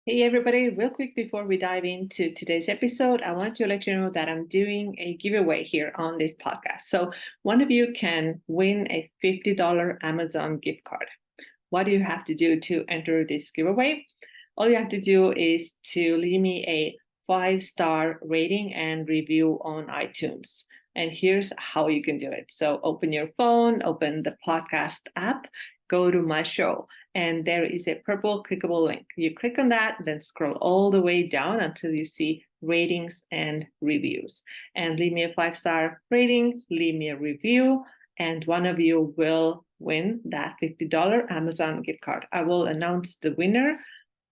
Hey everybody, real quick before we dive into today's episode, I want to let you know that I'm doing a giveaway here on this podcast. So one of you can win a $50 Amazon gift card. What do you have to do to enter this giveaway? All you have to do is to leave me a 5-star rating and review on iTunes. And here's how you can do it. So open your phone, open the podcast app, go to my show, and there is a purple clickable link. You click on that, then scroll all the way down until you see ratings and reviews. And leave me a 5-star rating, leave me a review, and one of you will win that $50 Amazon gift card. I will announce the winner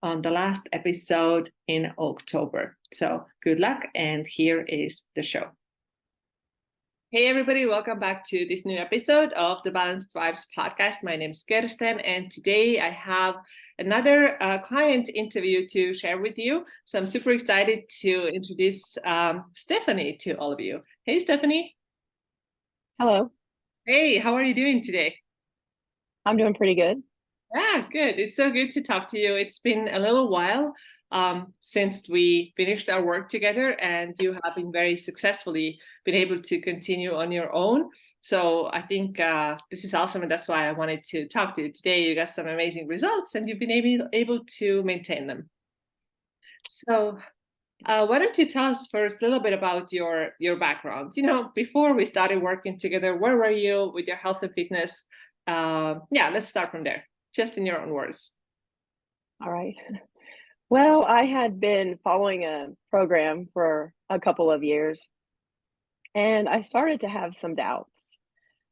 on the last episode in October. So good luck, and here is the show. Hey everybody, welcome back to this new episode of the Balanced Vibes podcast. My name is Kirsten, and today I have another client interview to share with you. So I'm super excited to introduce Stephanie to all of you. Hey Stephanie. Hello, Hey, how are you doing today? I'm doing pretty good. Yeah, good. It's so good to talk to you. It's been a little while since we finished our work together, and you have been very successfully been able to continue on your own. So I think this is awesome, and that's why I wanted to talk to you today. You got some amazing results, and you've been able to maintain them. So why don't you tell us first a little bit about your background? Before we started working together, where were you with your health and fitness? Yeah, let's start from there, just in your own words. All right. Well, I had been following a program for a couple of years and I started to have some doubts.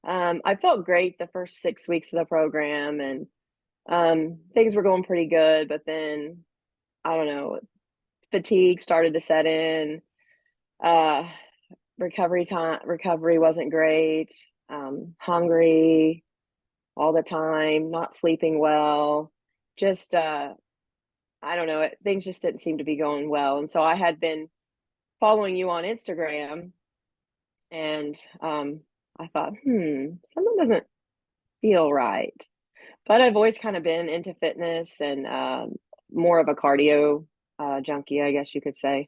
I felt great the first 6 weeks of the program and things were going pretty good, but then I don't know, fatigue started to set in. Uh, recovery wasn't great. Hungry all the time, not sleeping well. Just I don't know, things just didn't seem to be going well. And so I had been following you on Instagram and I thought, something doesn't feel right. But I've always kind of been into fitness and more of a cardio junkie, I guess you could say,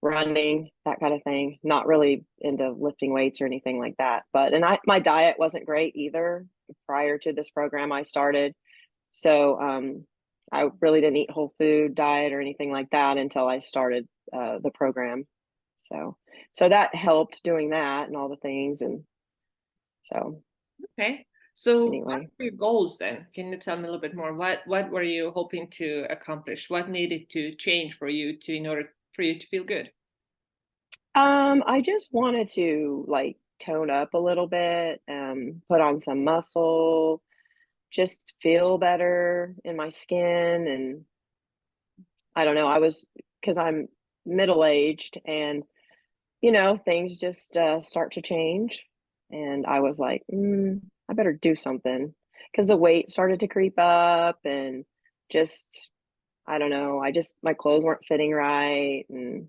running, that kind of thing. Not really into lifting weights or anything like that. My diet wasn't great either prior to this program I started. So I really didn't eat whole food diet or anything like that until I started the program. So so that helped doing that and all the things. And so Okay. So what anyway, were your goals then? Can you tell me a little bit more? What were you hoping to accomplish? What needed to change for you to in order for you to feel good? I just wanted to like tone up a little bit, put on some muscle, just feel better in my skin. And I don't know, because I'm middle aged and things just start to change. And I was like, I better do something because the weight started to creep up and just, I don't know, my clothes weren't fitting right and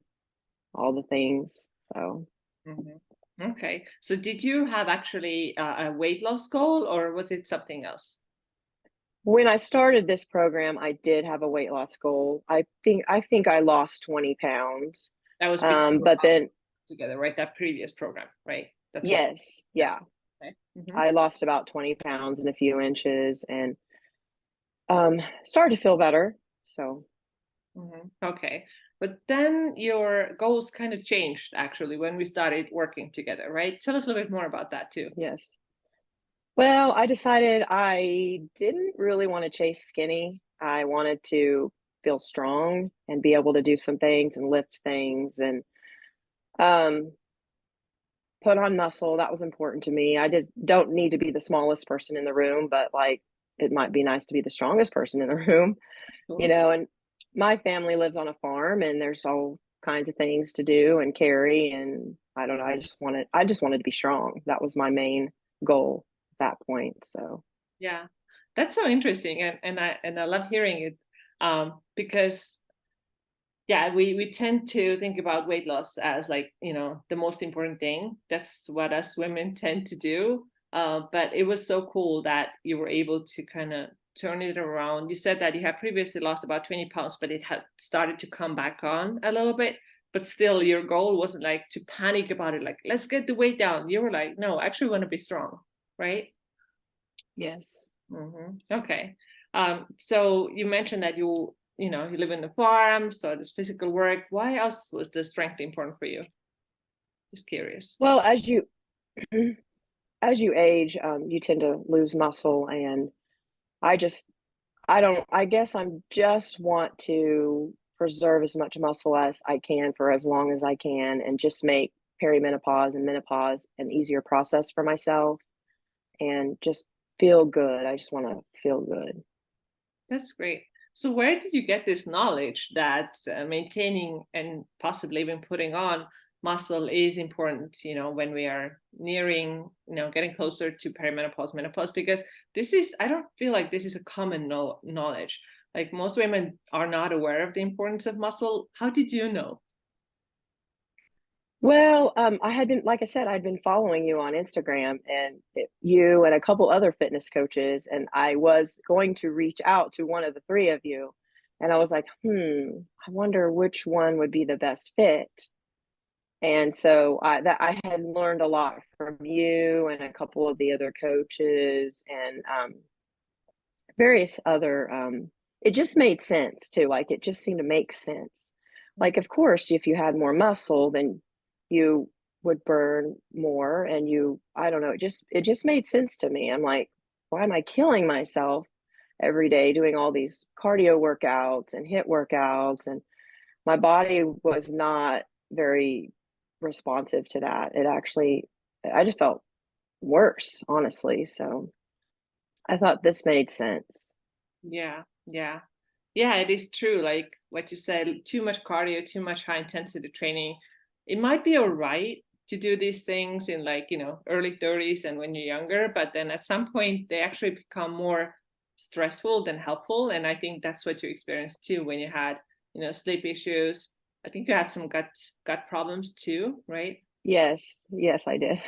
all the things. So Mhm. Okay. So did you have actually a weight loss goal, or was it something else? when I started this program, I did have a weight loss goal. I think I lost 20 pounds. That was before But then, together, right? That previous program, right? That's what. yes, Yeah. yeah, Okay. I lost about 20 pounds and a few inches and started to feel better. So Okay. But then your goals kind of changed actually when we started working together, right? Tell us a little bit more about that too. yes. Well, I decided I didn't really want to chase skinny. I wanted to feel strong and be able to do some things and lift things and um, put on muscle. That was important to me. I just don't need to be the smallest person in the room, but like it might be nice to be the strongest person in the room, That's cool. and my family lives on a farm and there's all kinds of things to do and carry. And I don't know, I just wanted to be strong. That was my main goal at that point. So Yeah. That's so interesting, and I love hearing it because yeah, we tend to think about weight loss as like, the most important thing. That's what us women tend to do. But it was so cool that you were able to kind of turn it around? You said that you have previously lost about 20 pounds, but it has started to come back on a little bit. But still, your goal wasn't like to panic about it, like, let's get the weight down. You were like, no, I actually want to be strong, right? Yes. Okay. So you mentioned that you live in the farm, so this physical work. Why else was the strength important for you? Just curious. Well, as you age, you tend to lose muscle, and I just I guess I'm just want to preserve as much muscle as I can for as long as I can, and just make perimenopause and menopause an easier process for myself, and just feel good. I just want to feel good. That's great. So where did you get this knowledge that maintaining and possibly even putting on muscle is important, when we are nearing, getting closer to perimenopause, menopause? Because I don't feel like this is a common knowledge. Like most women are not aware of the importance of muscle. How did you know? Well, I had been, like I said, I'd been following you on Instagram, and you and a couple other fitness coaches, and I was going to reach out to one of the three of you, and I was like, I wonder which one would be the best fit. And so I had learned a lot from you and a couple of the other coaches, and various other. It just made sense too. Like it just seemed to make sense. Like, of course, if you had more muscle, then you would burn more, and I don't know. It just made sense to me. I'm like, why am I killing myself every day doing all these cardio workouts and hit workouts? And my body was not very responsive to that. I just felt worse, honestly. So I thought this made sense. Yeah, yeah. Yeah, it is true. Like what you said, too much cardio, too much high intensity training. It might be all right to do these things in like, early 30s and when you're younger, but then at some point they actually become more stressful than helpful. And I think that's what you experienced too when you had, sleep issues. I think you had some gut problems too, right? Yes, I did.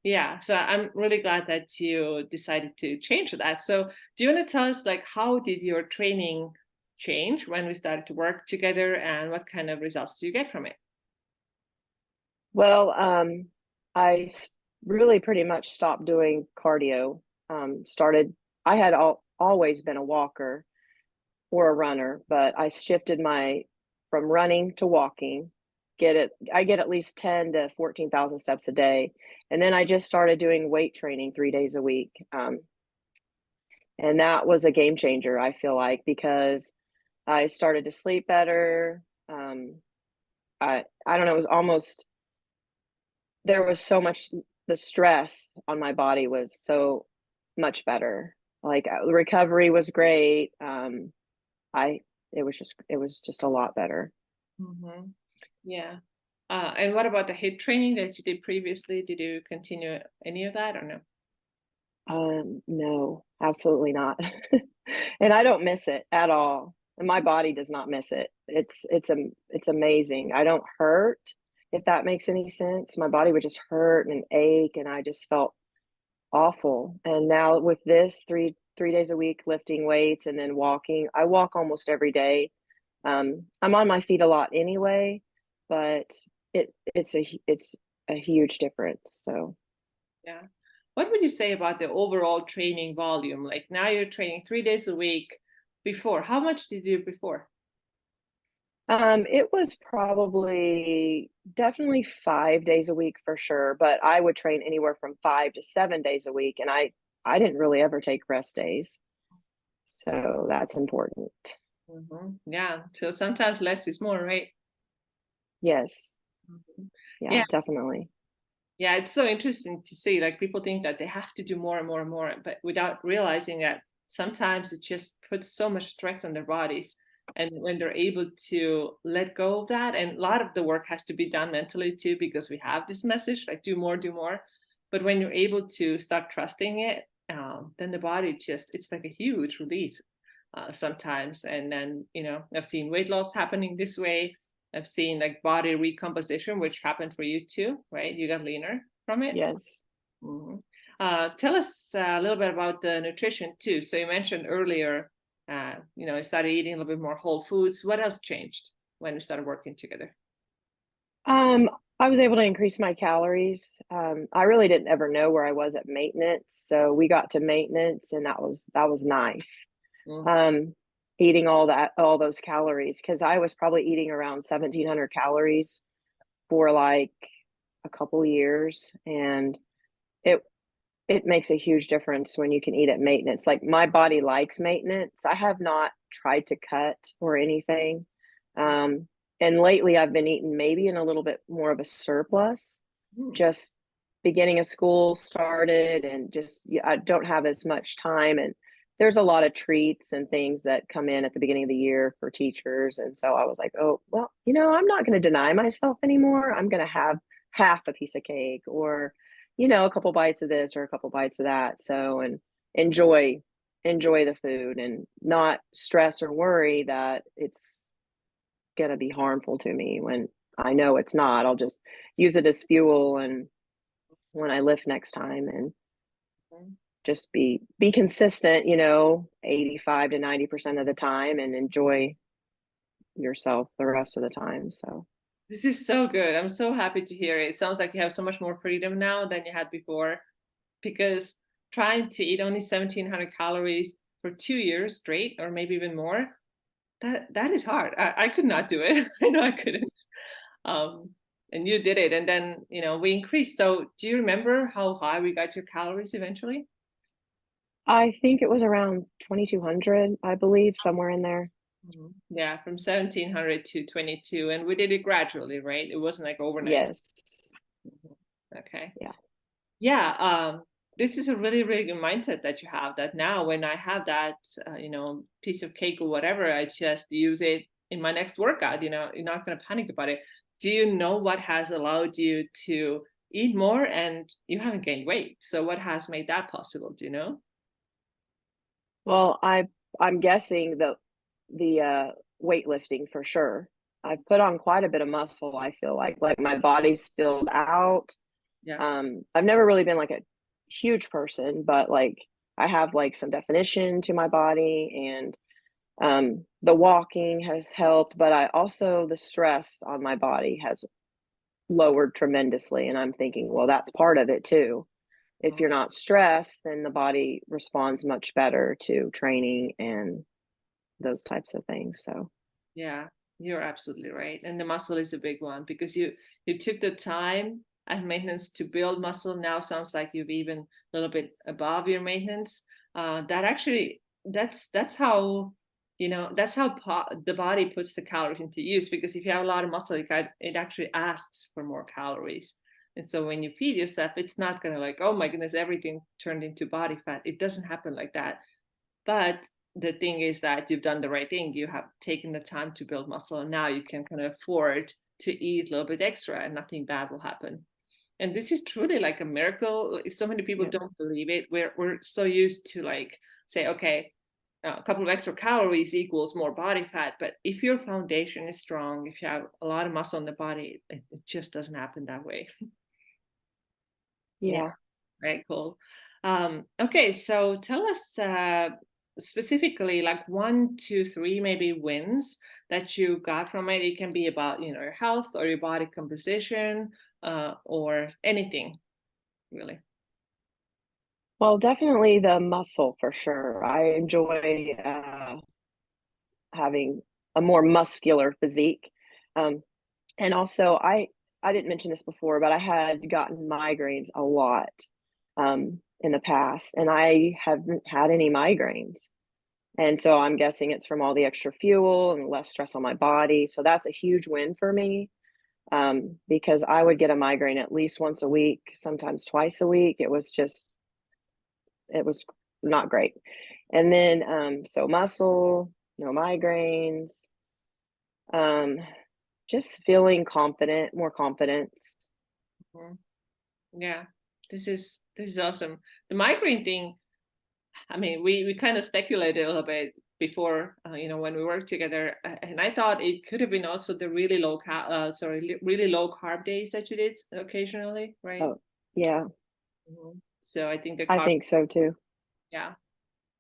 Yeah, so I'm really glad that you decided to change that. So, do you want to tell us, like, how did your training change when we started to work together, and what kind of results do you get from it? Well, really pretty much stopped doing cardio. Started. I had always been a walker or a runner, but I shifted my from running to walking. I get at least 10 to 14,000 steps a day, and then I just started doing weight training 3 days a week. And that was a game changer, I feel like, because I started to sleep better. I don't know. It was almost there was so much the stress on my body was so much better. Like the recovery was great. I it was just a lot better. Mm-hmm. Yeah. And what about the HIIT training that you did previously? Did you continue any of that or no? No, absolutely not. And I don't miss it at all. And my body does not miss it. It's amazing. I don't hurt, if that makes any sense. My body would just hurt and ache, and I just felt awful. And now with this three days a week lifting weights and then walking, I walk almost every day. I'm on my feet a lot anyway, but it's a huge difference. So Yeah. What would you say about the overall training volume? Like now you're training 3 days a week. Before, how much did you do before? it was probably definitely 5 days a week for sure, but I would train anywhere from 5 to 7 days a week, and I didn't really ever take rest days, so that's important. Yeah. So sometimes less is more, right? Yes, Mhm. yeah, Yeah. definitely. Yeah. It's so interesting to see. Like people think that they have to do more and more and more, but without realizing that sometimes it just puts so much stress on their bodies. And when they're able to let go of that, and a lot of the work has to be done mentally too, because we have this message like do more, do more. But when you're able to start trusting it, then the body it's like a huge relief sometimes. And then, I've seen weight loss happening this way. I've seen like body recomposition, which happened for you too, right? You got leaner from it. Yes. hmm Tell us a little bit about the nutrition too. So you mentioned earlier, you started eating a little bit more whole foods. What else changed when we started working together? Um, I was able to increase my calories. I really didn't ever know where I was at maintenance, so we got to maintenance, and that was nice. Mm. Um, Eating all those calories, because I was probably eating around 1,700 calories for like a couple years, and it it makes a huge difference when you can eat at maintenance. Like, my body likes maintenance. I have not tried to cut or anything. Um, and lately I've been eating maybe in a little bit more of a surplus. Mm. Just beginning of school started, and just, yeah, I don't have as much time, and there's a lot of treats and things that come in at the beginning of the year for teachers. And so I was like, oh, well, I'm not going to deny myself anymore. I'm going to have half a piece of cake, or a couple bites of this or a couple bites of that. So, and enjoy the food, and not stress or worry that it's going to be harmful to me when I know it's not. I'll just use it as fuel, and when I lift next time, and just be consistent, 85 to 90% of the time, and enjoy yourself the rest of the time. So, This is so good. I'm so happy to hear it. It sounds like you have so much more freedom now than you had before, because trying to eat only 1,700 calories for 2 years straight, or maybe even more, that is hard. I could not do it. I know I couldn't. Um, and you did it. And then, we increased. So do you remember how high we got your calories eventually? I think it was around 2,200, I believe, somewhere in there. Mhm. Yeah, from 1,700 to 22. And we did it gradually, right? It wasn't like overnight. Yes. Mhm. Okay. Yeah. Yeah. This is a really, really good mindset that you have, that now when I have that, piece of cake or whatever, I just use it in my next workout. You're not going to panic about it. Do you know what has allowed you to eat more and you haven't gained weight? So what has made that possible? Do you know? Well, I'm guessing the weightlifting for sure. I've put on quite a bit of muscle, I feel like my body's filled out. Yeah. I've never really been like a huge person, but like I have like some definition to my body, and the walking has helped, but I also the stress on my body has lowered tremendously, and I'm thinking, well, that's part of it too. If you're not stressed, then the body responds much better to training and those types of things. So, Yeah, you're absolutely right. And the muscle is a big one, because you took the time and maintenance to build muscle. Now sounds like you've even a little bit above your maintenance. That actually that's how the body puts the calories into use, because if you have a lot of muscle, it actually asks for more calories. And so when you feed yourself, it's not gonna like, oh my goodness, everything turned into body fat. It doesn't happen like that. But the thing is that you've done the right thing. You have taken the time to build muscle, and now you can kind of afford to eat a little bit extra and nothing bad will happen. And this is truly like a miracle. So many people yeah. don't believe it. We're so used to like say, okay, a couple of extra calories equals more body fat. But if your foundation is strong, if you have a lot of muscle in the body, it just doesn't happen that way. Yeah. Yeah. Very cool. Okay, so tell us specifically like 1, 2, 3 maybe wins that you got from it. It can be about your health or your body composition, or anything really. Well, definitely the muscle for sure. I enjoy having a more muscular physique. Um, and also, I didn't mention this before, but I had gotten migraines a lot in the past, and I haven't had any migraines. And so I'm guessing it's from all the extra fuel and less stress on my body. So that's a huge win for me, because I would get a migraine at least once a week, sometimes twice a week. It was not great. And then, so muscle, no migraines, um, just feeling confident, more confidence. Mhm. Yeah, this is awesome. The migraine thing. I mean, we kind of speculated a little bit before, when we worked together, and I thought it could have been also the really low carb days that you did occasionally, right? Oh, yeah. Mhm. So I think the I carbs, think so too. yeah.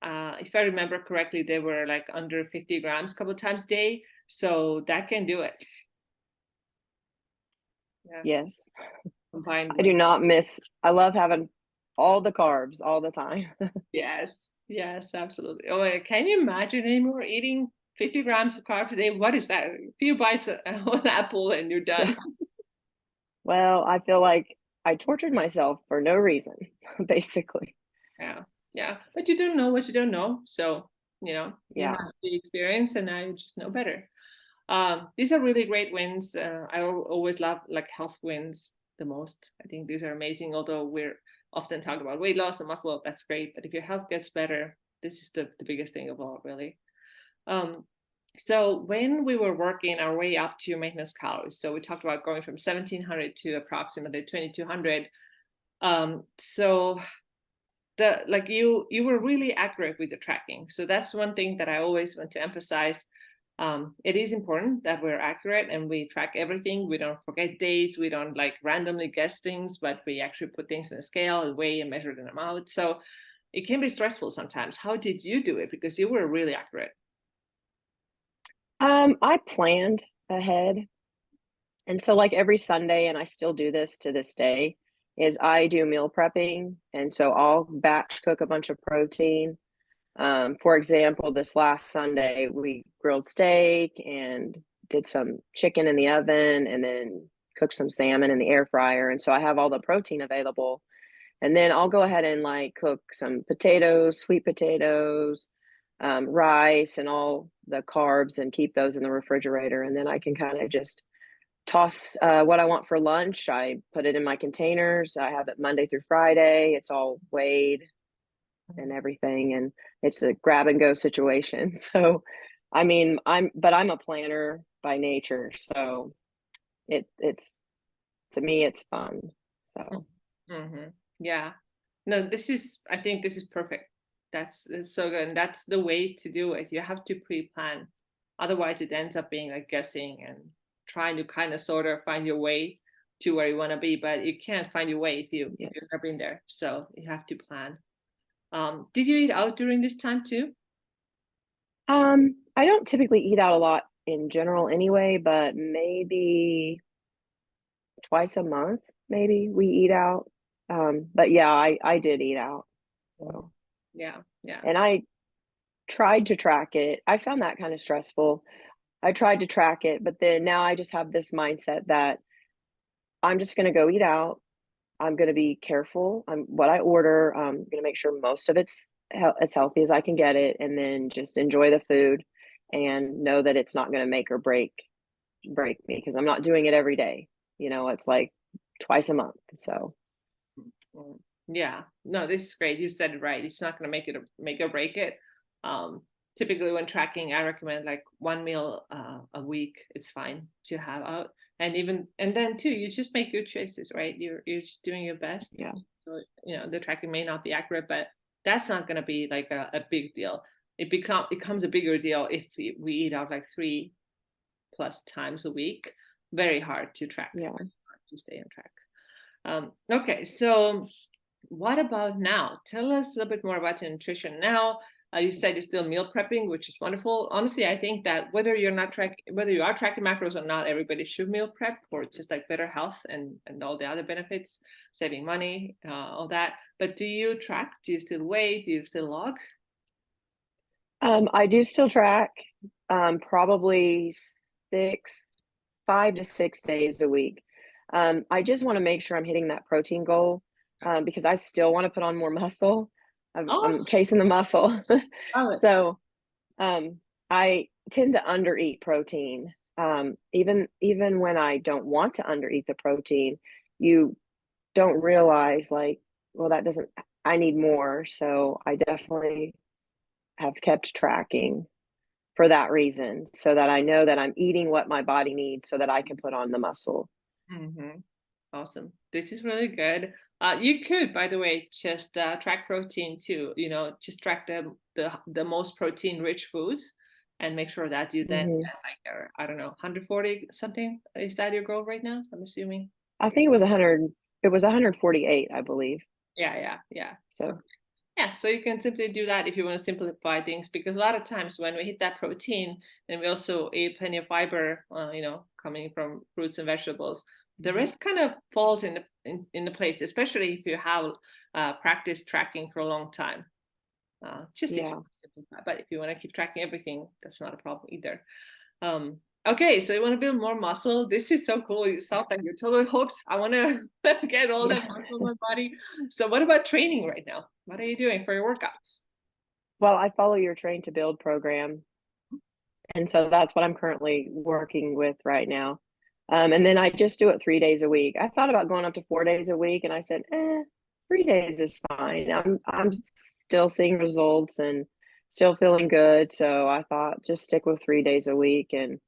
If I remember correctly, they were like under 50 grams a couple of times a day. So that can do it. Yeah. Yes. Combined I do with, not miss, I love having all the carbs all the time. yes, yes, absolutely. Oh, can you imagine anymore eating 50 grams of carbs a day? What is that? A few bites of an apple and you're Yeah. done. Well, I feel like I tortured myself for no reason, basically. Yeah, yeah. But you don't know what you don't know. So, you Yeah. have the experience and now you just know better. These are really great wins. Always love like health wins the most. I think these are amazing, although we're often talking about weight loss and muscle up, that's great. But if your health gets better, this is the biggest thing of all, really. Um, so when we were working our way up to your maintenance calories, so we talked about going from 1700 to approximately 2200. So the like you were really accurate with the tracking. So that's one thing that I always want to emphasize. It is important that we're accurate and we track everything. We don't forget days. We don't like randomly guess things, but we actually put things in a scale and weigh and measure them out. So it can be stressful sometimes. How did you do it? Because you were really accurate. I planned ahead. And so like every Sunday, and I still do this to this day, is I do meal prepping. And so I'll batch cook a bunch of protein. For example, this last Sunday, we grilled steak and did some chicken in the oven and then cooked some salmon in the air fryer. And so I have all the protein available. And then I'll go ahead and like cook some potatoes, sweet potatoes, rice, and all the carbs and keep those in the refrigerator. And then I can kind of just toss what I want for lunch. I put it in my containers. I have it Monday through Friday. It's all weighed and everything, and it's a grab and go situation. So, I mean, I'm a planner by nature, so it's to me it's fun. So, Mm-hmm. Yeah. No, I think this is perfect. It's so good. And that's the way to do it. You have to pre-plan. Otherwise, it ends up being like guessing and trying to kind of sort of find your way to where you want to be, but you can't find your way if yes. you've never been there. So you have to plan. Did you eat out during this time too? I don't typically eat out a lot in general anyway, but maybe twice a month, maybe we eat out. But yeah, I did eat out. Mhm. So, Yeah, yeah. and I tried to track it. I found that kind of stressful. I tried to track it, but then now I just have this mindset that I'm just going to go eat out. I'm going to be careful. I'm what I order. I'm going to make sure most of it's as healthy as I can get it, and then just enjoy the food, and know that it's not going to make or break me because I'm not doing it every day. It's like twice a month. So Mm. Yeah, no, this is great. You said it right. It's not going to make or break it. Um, Typically, when tracking, I recommend like one meal a week. It's fine to have out, and then too, you just make good choices, right? You're just doing your best. yeah, So, the tracking may not be accurate, but that's not going to be like a big deal. It becomes a bigger deal if we eat out like 3+ times a week. Very hard to track. yeah. Very hard to stay on track. Okay, so what about now? Tell us a little bit more about your nutrition now. You said you're still meal prepping, which is wonderful. Honestly, I think that whether you are tracking macros or not, everybody should meal prep for just like better health and all the other benefits, saving money, all that. But do you track? Do you still weigh? Do you still log? I do still track, probably 5 to 6 days a week. I just want to make sure I'm hitting that protein goal, because I still want to put on more muscle. I'm Awesome. chasing the muscle. Love it. So, I tend to undereat protein. Even when I don't want to undereat the protein, you don't realize like, well, that doesn't, I need more. So I definitely have kept tracking for that reason, so that I know that I'm eating what my body needs so that I can put on the muscle. Mm-hmm. Awesome. This is really good. You could, by the way, just track protein too. Just track the most protein rich foods and make sure that you then Hmm. get like I don't know 140 something. Is that your goal right now? I'm assuming. I think it was 100. It was 148, I believe. Yeah. So Yeah, so you can simply do that if you want to simplify things, because a lot of times when we hit that protein, and we also eat plenty of fiber, coming from fruits and vegetables, the rest kind of falls in the place, especially if you have practiced tracking for a long time. Just if you yeah. want to simplify, but if you want to keep tracking everything, that's not a problem either. Okay, so you want to build more muscle. This is so cool. You sound like you're totally hooked. I want to get all Yeah. that muscle in my body. So what about training right now? What are you doing for your workouts? Well, I follow your Train to Build program, and so that's what I'm currently working with right now. And then I just do it 3 days a week. I thought about going up to 4 days a week, and I said, 3 days is fine. I'm still seeing results and still feeling good. So I thought just stick with 3 days a week, and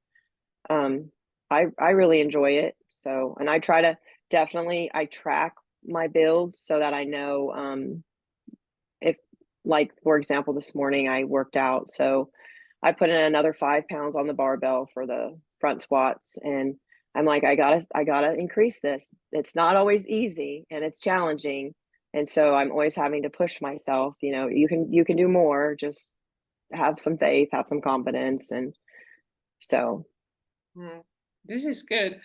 um, I really enjoy it. So, and I try to definitely I track my builds so that I know if, like, for example, this morning I worked out, so I put in another 5 pounds on the barbell for the front squats, and I'm like, I gotta increase this. It's not always easy and it's challenging, and so I'm always having to push myself. You can do more. Just have some faith, have some confidence, and so Hmm. This is good.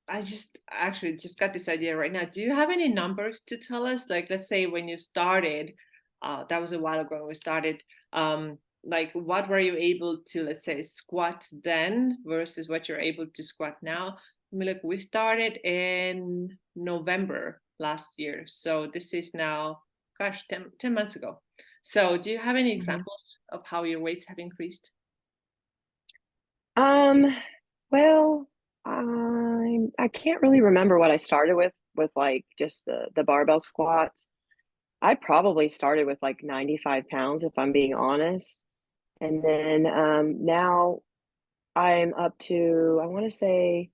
I just actually just got this idea right now. Do you have any numbers to tell us? Like, let's say when you started, that was a while ago when we started. Like, what were you able to, let's say, squat then versus what you're able to squat now? I mean, look, we started in November last year, so this is now, gosh, 10 months ago. So, do you have any Mhm. examples of how your weights have increased? Um, well, I can't really remember what I started with like just the barbell squats. I probably started with like 95 pounds, if I'm being honest. And then now I'm up to, I want to say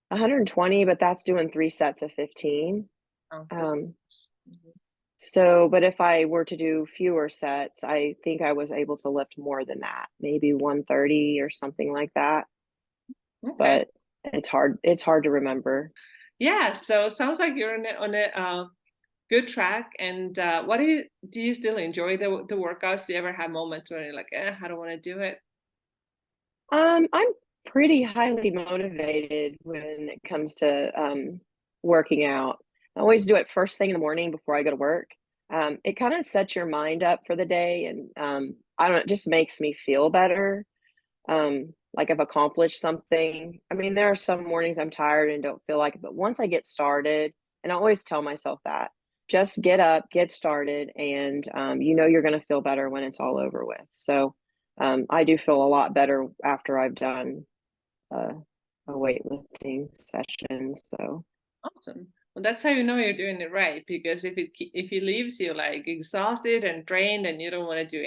120, but that's doing 3 sets of 15. Oh, this. Um, so, but if I were to do fewer sets, I think I was able to lift more than that, maybe 130 or something like that. Okay. But it's hard to remember. Yeah, so sounds like you're on a good track. And what do you still enjoy the workouts? Do you ever have moments where you're like, I don't want to do it? I'm pretty highly motivated when it comes to working out. I always do it first thing in the morning before I go to work. It kind of sets your mind up for the day, and I don't know, it just makes me feel better. Like I've accomplished something. I mean, there are some mornings I'm tired and don't feel like it, but once I get started, and I always tell myself that, just get up, get started, and you're going to feel better when it's all over with. So I do feel a lot better after I've done a, a weightlifting session. So Awesome. Well, that's how you know you're doing it right. Because if it leaves you like exhausted and drained, and you don't want to do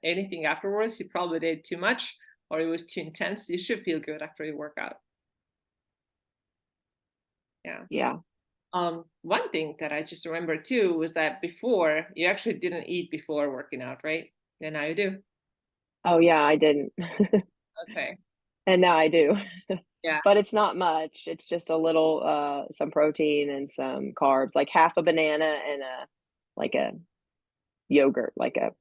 anything afterwards, you probably did too much or it was too intense. You should feel good after your workout. Yeah. yeah. One thing that I just remember too was that before you actually didn't eat before working out, right? And now you do. Oh yeah, I didn't. Okay. And now I do. Yeah. But it's not much. It's just a little some protein and some carbs, like half a banana and a yogurt, like a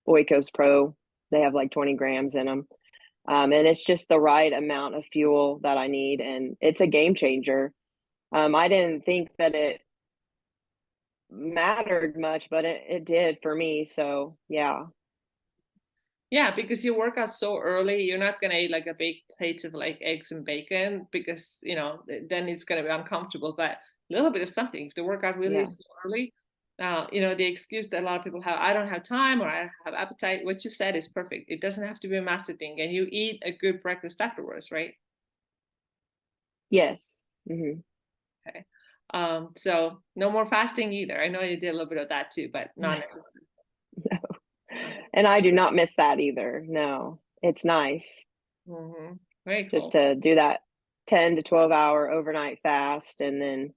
Oikos Pro. They have like 20 grams in them. And it's just the right amount of fuel that I need. And it's a game changer. I didn't think that it mattered much, but it did for me. So, yeah. Yeah, because you work out so early, you're not gonna eat like a big plate of like eggs and bacon because then it's gonna be uncomfortable. But a little bit of something. If the workout really Yeah. is so early, the excuse that a lot of people have, I don't have time or I have appetite. What you said is perfect. It doesn't have to be a massive thing, and you eat a good breakfast afterwards, right? Yes. Hmm. Okay. So no more fasting either. I know you did a little bit of that too, but not necessarily. Not And I necessarily. do not miss that either. No, it's nice Very just cool. to do that 10 to 12 hour overnight fast. And then,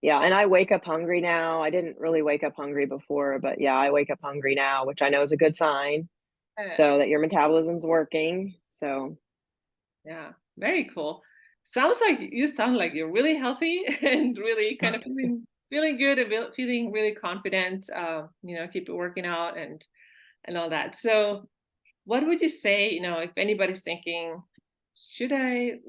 yeah, and I wake up hungry now. I didn't really wake up hungry before, but yeah, I wake up hungry now, which I know is a good sign. Yeah. So that your metabolism's working. So, Yeah, very cool. Sounds like you sound like you're really healthy and really kind of feeling feeling good and feeling really confident, keep working out and all that. So what would you say, if anybody's thinking, should I,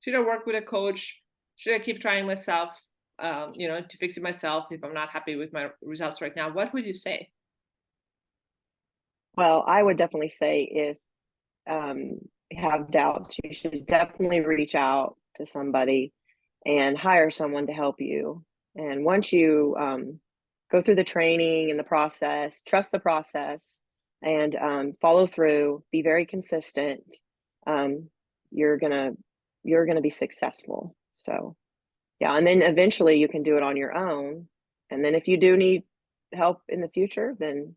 should I work with a coach? Should I keep trying myself, to fix it myself if I'm not happy with my results right now? What would you say? Well, I would definitely say if you have doubts, you should definitely reach out to somebody and hire someone to help you. And once you go through the training and the process, trust the process, and follow through, be very consistent, um, you're gonna you're gonna be successful. So yeah, and then eventually you can do it on your own. And then if you do need help in the future, then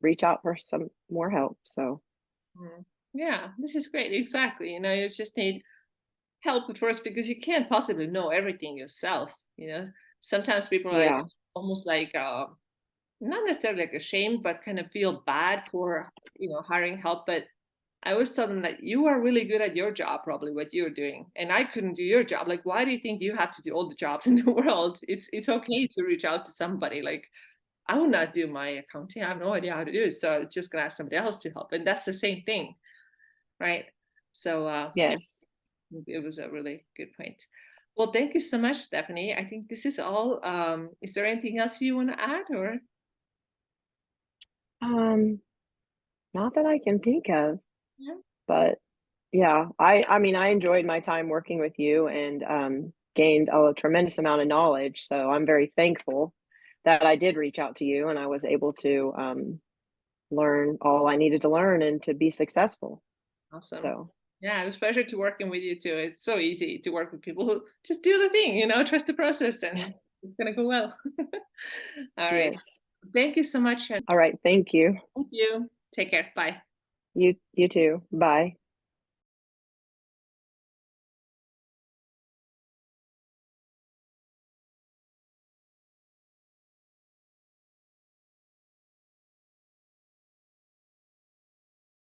reach out for some more help. So Mhm. Yeah, this is great. Exactly. You just need help at first because you can't possibly know everything yourself. Sometimes people are like yeah, almost like not necessarily like ashamed, but kind of feel bad for hiring help. But I always tell them that you are really good at your job, probably what you're doing, and I couldn't do your job. Like, why do you think you have to do all the jobs in the world? It's okay to reach out to somebody. Like, I would not do my accounting. I have no idea how to do it, so I'm just gonna ask somebody else to help, and that's the same thing, right? So yeah, yes. it was a really good point. Well, thank you so much, Stephanie. I think this is all. Is there anything else you want to add, or? Um, Not that I can think of, Yeah. but yeah, I mean, I enjoyed my time working with you and gained a tremendous amount of knowledge. So I'm very thankful that I did reach out to you and I was able to learn all I needed to learn and to be successful. Awesome. So Yeah, it was a pleasure to working with you too. It's so easy to work with people who just do the thing, trust the process and it's gonna go well. All right. yes. Thank you so much. And All right. Thank you. thank you. Take care. Bye. You too. Bye.